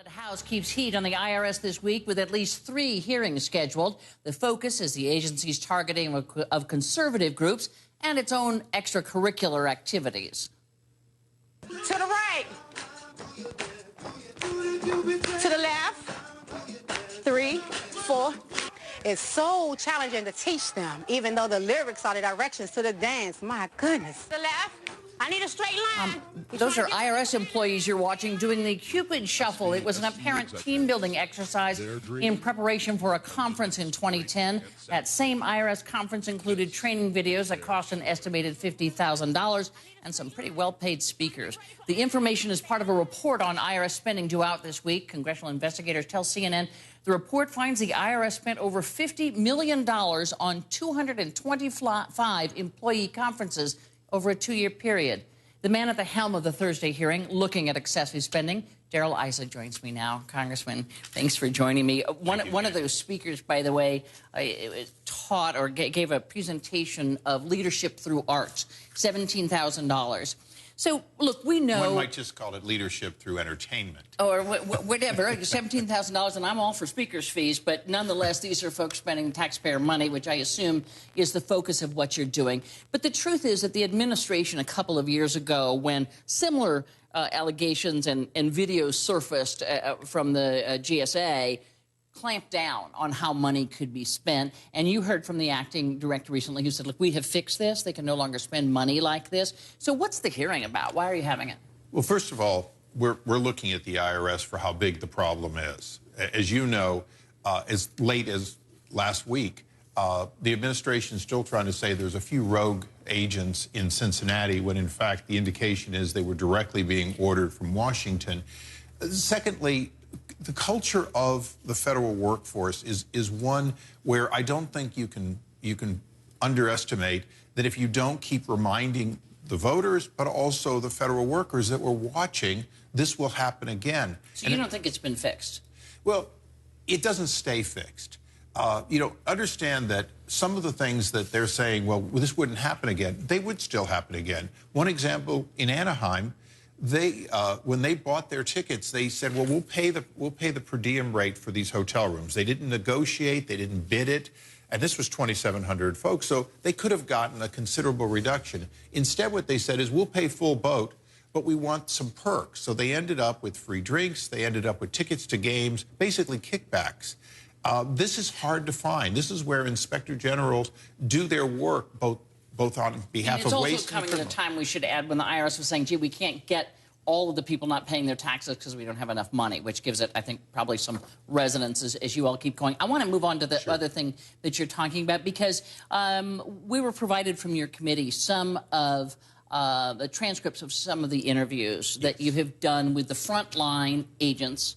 The House keeps heat on the IRS this week with at least 3 hearings scheduled. The focus is the agency's targeting of conservative groups and its own extracurricular activities. To the right. To the left. 3, 4. It's so challenging to teach them, even though the lyrics are the directions to the dance. My goodness. To the left. I need a straight line. Those are IRS employees you're watching doing the Cupid Shuffle. It was an apparent team-building exercise in preparation for a conference in 2010. That same IRS conference included training videos that cost an estimated $50,000 and some pretty well-paid speakers. The information is part of a report on IRS spending due out this week. Congressional investigators tell CNN the report finds the IRS spent over $50 million on 225 employee conferences over a 2-year period. The man at the helm of the Thursday hearing looking at excessive spending, Darrell Issa, joins me now. Congressman, thanks for joining me. One of those speakers, by the way, taught or gave a presentation of leadership through arts, $17,000. So, look, we know... One might just call it leadership through entertainment. Or whatever, $17,000, and I'm all for speakers' fees, but nonetheless, these are folks spending taxpayer money, which I assume is the focus of what you're doing. But the truth is that the administration a couple of years ago, when similar allegations and videos surfaced from the GSA, clamped down on how money could be spent. And you heard from the acting director recently who said, look, we have fixed this. They can no longer spend money like this. So what's the hearing about? Why are you having it? Well, first of all, we're looking at the IRS for how big the problem is. As you know, as late as last week, the administration is still trying to say there's a few rogue agents in Cincinnati when, in fact, the indication is they were directly being ordered from Washington. Secondly, the culture of the federal workforce is one where I don't think you can underestimate that if you don't keep reminding the voters, but also the federal workers that we're watching, this will happen again. So you don't think it's been fixed? Well, it doesn't stay fixed. You know, understand that some of the things that they're saying, well, this wouldn't happen again, they would still happen again. One example, in Anaheim, when they bought their tickets, they said, well, we'll pay the per diem rate for these hotel rooms. They didn't negotiate, they didn't bid it, and this was 2,700 folks, so they could have gotten a considerable reduction. Instead, what they said is, we'll pay full boat, but we want some perks. So they ended up with free drinks, they ended up with tickets to games, basically kickbacks. This is hard to find. This is where inspector generals do their work, both on behalf of waste and criminal. It's also coming at a time, we should add, when the IRS was saying, gee, we can't get all of the people not paying their taxes because we don't have enough money, which gives it, I think, probably some resonance as you all keep going. I want to move on to the other thing that you're talking about, because we were provided from your committee some of the transcripts of some of the interviews that you have done with the frontline agents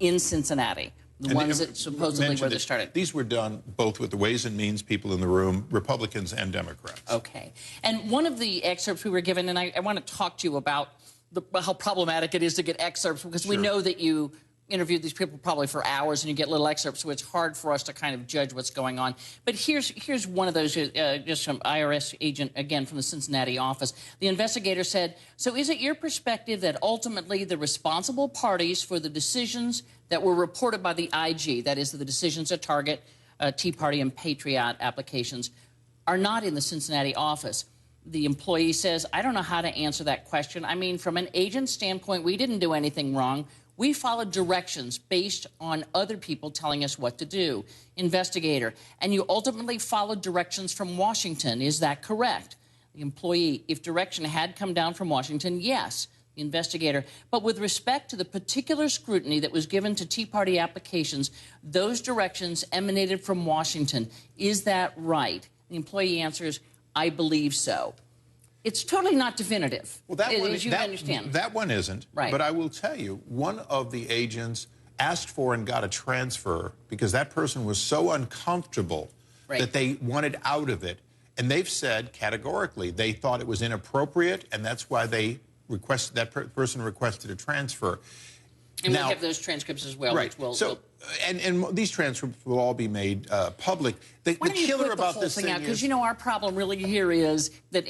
in Cincinnati. The ones that supposedly were started. These were done both with the Ways and Means people in the room, Republicans and Democrats. Okay. And one of the excerpts we were given, and I want to talk to you about how problematic it is to get excerpts, because we know that you interviewed these people probably for hours and you get little excerpts, so it's hard for us to kind of judge what's going on. But here's one of those, just from IRS agent, again, from the Cincinnati office. The investigator said, so is it your perspective that ultimately the responsible parties for the decisions that were reported by the IG, that is the decisions that target Tea Party and Patriot applications, are not in the Cincinnati office? The employee says, I don't know how to answer that question. I mean, from an agent standpoint, we didn't do anything wrong. We followed directions based on other people telling us what to do. Investigator, and you ultimately followed directions from Washington. Is that correct? The employee, if direction had come down from Washington, yes. The investigator, but with respect to the particular scrutiny that was given to Tea Party applications, those directions emanated from Washington. Is that right? The employee answers, I believe so. It's totally not definitive, well, that one, as you understand. That one isn't. Right. But I will tell you, one of the agents asked for and got a transfer because that person was so uncomfortable that they wanted out of it. And they've said categorically they thought it was inappropriate, and that's why they requested, that person requested a transfer. And we'll have those transcripts as well. Right. And these transcripts will all be made public. The killer about this thing is, because you know our problem really here is that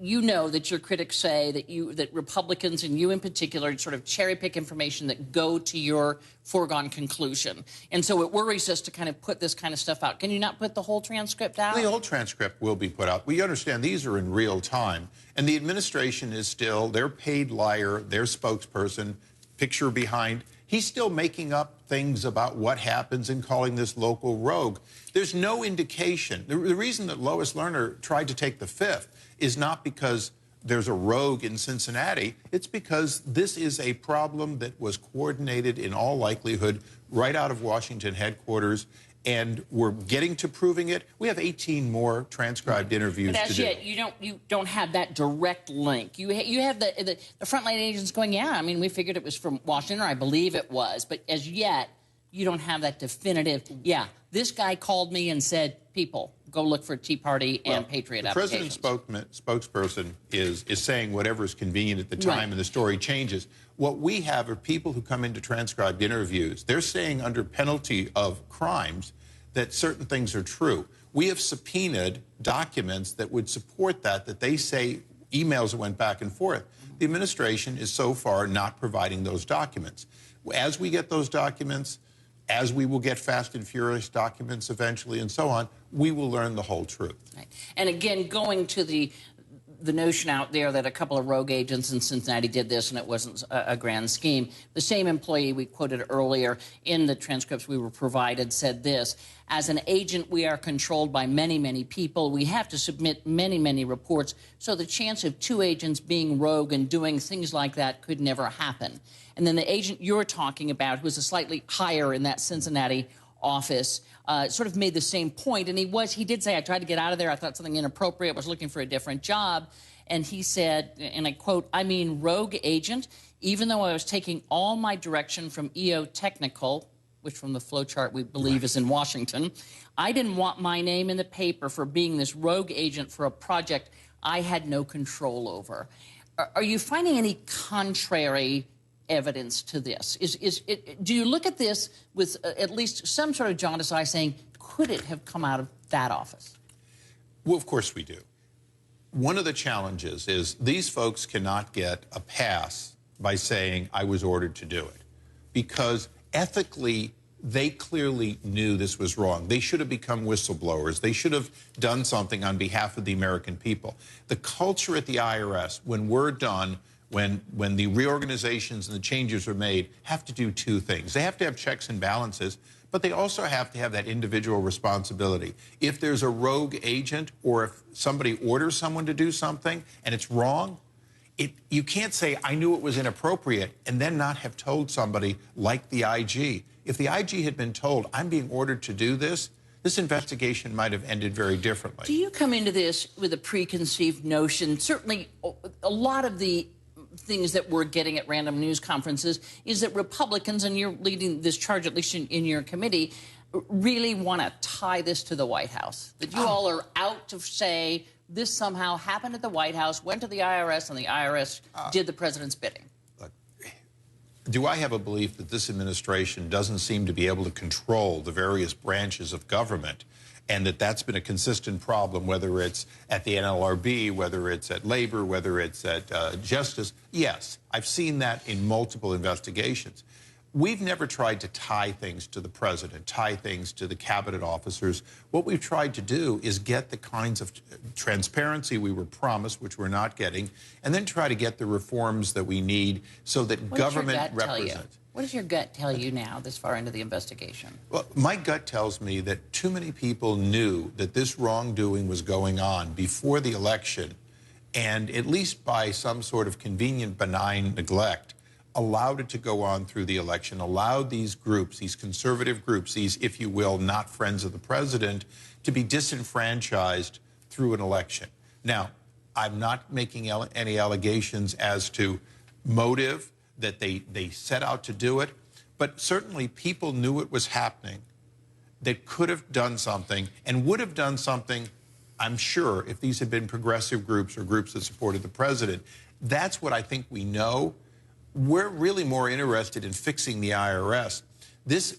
you know that your critics say that Republicans and you in particular sort of cherry pick information that go to your foregone conclusion. And so it worries us to kind of put this kind of stuff out. Can you not put the whole transcript out? The whole transcript will be put out. We understand these are in real time. And the administration is still their paid liar, their spokesperson, picture behind. He's still making up things about what happens and calling this local rogue. There's no indication. The reason that Lois Lerner tried to take the fifth is not because there's a rogue in Cincinnati. It's because this is a problem that was coordinated in all likelihood right out of Washington headquarters, and we're getting to proving it. We have 18 more transcribed interviews but as to yet, do. you don't have that direct link. You have the frontline agents going, yeah, I mean, we figured it was from Washington, or I believe it was, but as yet, you don't have that definitive, yeah, this guy called me and said, people, go look for Tea Party and Patriot applications. The president's spokesperson is saying whatever is convenient at the time, and the story changes. What we have are people who come into transcribed interviews. They're saying under penalty of crimes that certain things are true. We have subpoenaed documents that would support that they say emails that went back and forth. The administration is so far not providing those documents. As we get those documents, as we will get Fast and Furious documents eventually and so on, we will learn the whole truth. Right. And again, going to the notion out there that a couple of rogue agents in Cincinnati did this and it wasn't a grand scheme. The same employee we quoted earlier in the transcripts we were provided said this: as an agent, we are controlled by many, many people. We have to submit many, many reports. So the chance of two agents being rogue and doing things like that could never happen. And then the agent you're talking about, who was a slightly higher in that Cincinnati office, sort of made the same point. And he did say, I tried to get out of there. I thought something inappropriate. I was looking for a different job. And he said, and I quote, I mean, rogue agent, even though I was taking all my direction from EO Technical, which from the flowchart we believe is in Washington, I didn't want my name in the paper for being this rogue agent for a project I had no control over. Are you finding any contrary evidence to this? Do you look at this with at least some sort of jaundiced eye saying, could it have come out of that office? Well, of course we do. One of the challenges is these folks cannot get a pass by saying, I was ordered to do it. Because ethically, they clearly knew this was wrong. They should have become whistleblowers. They should have done something on behalf of the American people. The culture at the IRS, when we're done, when the reorganizations and the changes are made, have to do two things. They have to have checks and balances, but they also have to have that individual responsibility. If there's a rogue agent or if somebody orders someone to do something and it's wrong, you can't say, I knew it was inappropriate, and then not have told somebody like the IG. If the IG had been told, I'm being ordered to do this, this investigation might have ended very differently. Do you come into this with a preconceived notion? Certainly, a lot of the things that we're getting at random news conferences is that Republicans, and you're leading this charge, at least in your committee, really want to tie this to the White House. That you all are out to say this somehow happened at the White House, went to the IRS, and the IRS did the president's bidding. Look, do I have a belief that this administration doesn't seem to be able to control the various branches of government, and that's been a consistent problem, whether it's at the NLRB, whether it's at Labor, whether it's at Justice? Yes, I've seen that in multiple investigations. We've never tried to tie things to the president, tie things to the cabinet officers. What we've tried to do is get the kinds of transparency we were promised, which we're not getting, and then try to get the reforms that we need so that government represents. What does your gut tell you now, this far into the investigation? Well, my gut tells me that too many people knew that this wrongdoing was going on before the election, and at least by some sort of convenient, benign neglect, allowed it to go on through the election, allowed these groups, these conservative groups, these, if you will, not friends of the president, to be disenfranchised through an election. Now, I'm not making any allegations as to motive, that they set out to do it, but certainly people knew it was happening, that could have done something, and would have done something, I'm sure, if these had been progressive groups or groups that supported the president. That's what I think we know. We're really more interested in fixing the IRS.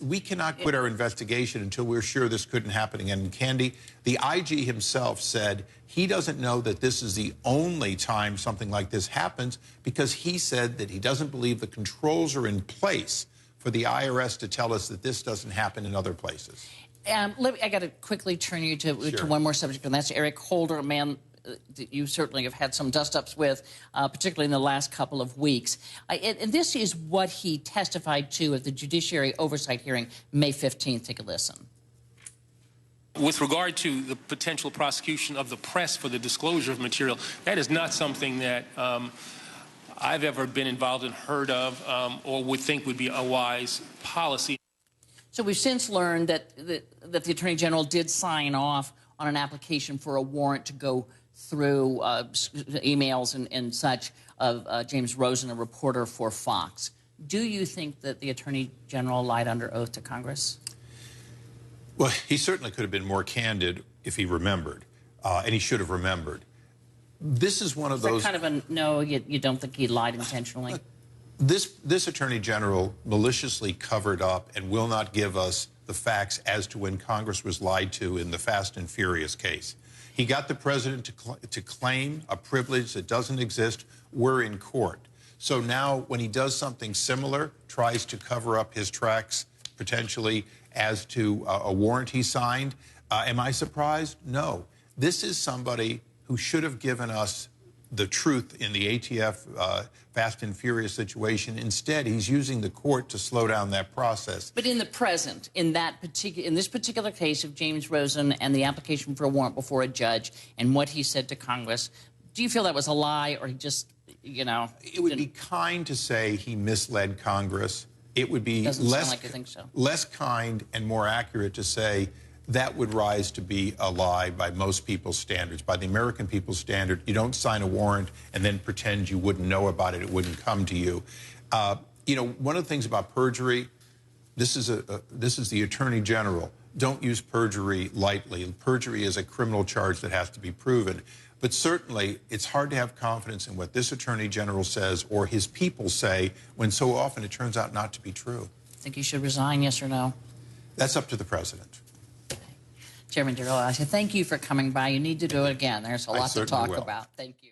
We cannot quit our investigation until we're sure this couldn't happen again. And Candy, the IG himself said he doesn't know that this is the only time something like this happens, because he said that he doesn't believe the controls are in place for the IRS to tell us that this doesn't happen in other places. I got to quickly turn you to one more subject, and that's Eric Holder, a man that you certainly have had some dust-ups with, particularly in the last couple of weeks. And this is what he testified to at the Judiciary Oversight hearing May 15th. Take a listen. With regard to the potential prosecution of the press for the disclosure of material, that is not something that I've ever been involved in, heard of, or would think would be a wise policy. So we've since learned that the Attorney General did sign off on an application for a warrant to go through emails and such of James Rosen, a reporter for Fox. Do you think that the Attorney General lied under oath to Congress? Well, he certainly could have been more candid if he remembered, and he should have remembered. This is one of those... kind of a no, you don't think he lied intentionally? This Attorney General maliciously covered up and will not give us the facts as to when Congress was lied to in the Fast and Furious case. He got the president to claim a privilege that doesn't exist. We're in court. So now when he does something similar, tries to cover up his tracks potentially as to a warrant he signed, am I surprised? No. This is somebody who should have given us the truth in the ATF Fast and Furious situation. Instead, he's using the court to slow down that process. But in the present, in this particular case of James Rosen and the application for a warrant before a judge and what he said to Congress, do you feel that was a lie, or he just, you know... It would be kind to say he misled Congress. It would be less kind and more accurate to say that would rise to be a lie by most people's standards. By the American people's standard, you don't sign a warrant and then pretend you wouldn't know about it, it wouldn't come to you. You know, one of the things about perjury, this is the Attorney General. Don't use perjury lightly. Perjury is a criminal charge that has to be proven. But certainly, it's hard to have confidence in what this Attorney General says or his people say when so often it turns out not to be true. Think he should resign, yes or no? That's up to the president. Chairman Darrell, I say thank you for coming by. You need to do it again. There's a lot to talk about. Thank you.